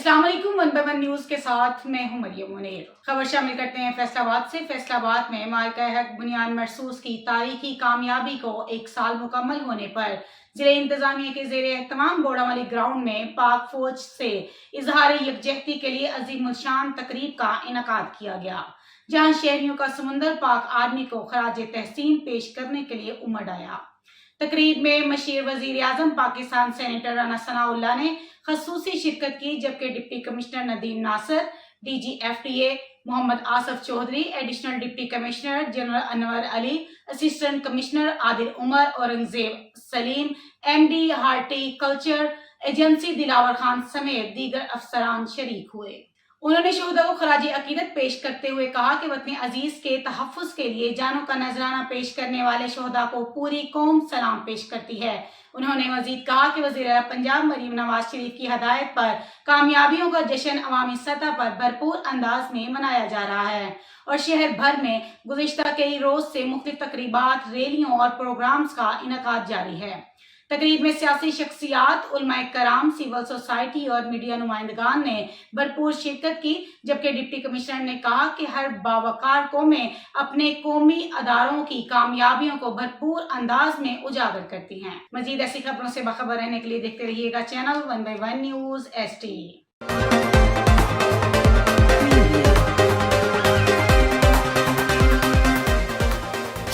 अस्सलाम वालेकुम। One by one news के साथ मैं हूं मरियम मुनीर। खबर शामिल करते हैं फैसलाबाद से। फैसलाबाद में मार्का हक बुनियाद मरसूस की तारीखी कामयाबी को 1 साल मुकम्मल होने पर जिले इंतजामिया के जेर एहतमाम बोड़ावाली ग्राउंड में पाक फौज से इजहार यकजहती के लिए अजीम शान तकरीब का इनकाद किया गया, जहां शहरियों का समुंदर पाक आर्मी को खराज तहसीन पेश करने के लिए उमड़ आया। तकरीब में मशीर वजीर आजम पाकिस्तान सेनेटर राना सनाउल्लाह ने खसूसी शिरकत की, जबकि deputy commissioner Nadeem Nasir, DGFTA Mohammad Asif Chaudhry, additional deputy commissioner general Anwar Ali, assistant commissioner Adil Umar, Aurangzeb Saleem, MD horticulture agency Dilawar Khan समेत दीगर अफसरान शरीक हुए। उन्होंने शोहदा को खराजी अकीदत पेश करते हुए कहा कि वतन अजीज के तहफ़्फ़ुज़ के लिए जानों का नजराना पेश करने वाले शोहदा को पूरी कौम सलाम पेश करती है। उन्होंने मजीद कहा कि वज़ीर आला पंजाब मरीम नवाज शरीफ की हदायत पर कामयाबियों का जश्न अवामी सतह पर भरपूर अंदाज में मनाया जा रहा है और शहर भर में गुज़िश्ता कई रोज से मुख्तलिफ तकरीबात, रैलियों और प्रोग्राम्स का इनकाद जारी है। तकरीब में सियासी शख्सियात, उलमाए कराम, सिविल सोसाइटी और मीडिया नुमाइंदगान ने भरपूर शिरकत की, जबकि डिप्टी कमिश्नर ने कहा कि हर बावकार कौमें अपने कौमी अदारों की कामयाबियों को भरपूर अंदाज में उजागर करती हैं। मजीद ऐसी खबरों से बाखबर रहने के लिए देखते रहिएगा channel one by one news HD।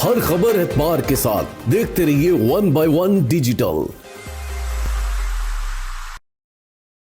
हर खबर एतबार के साथ देखते रहिए 1 by 1 डिजिटल।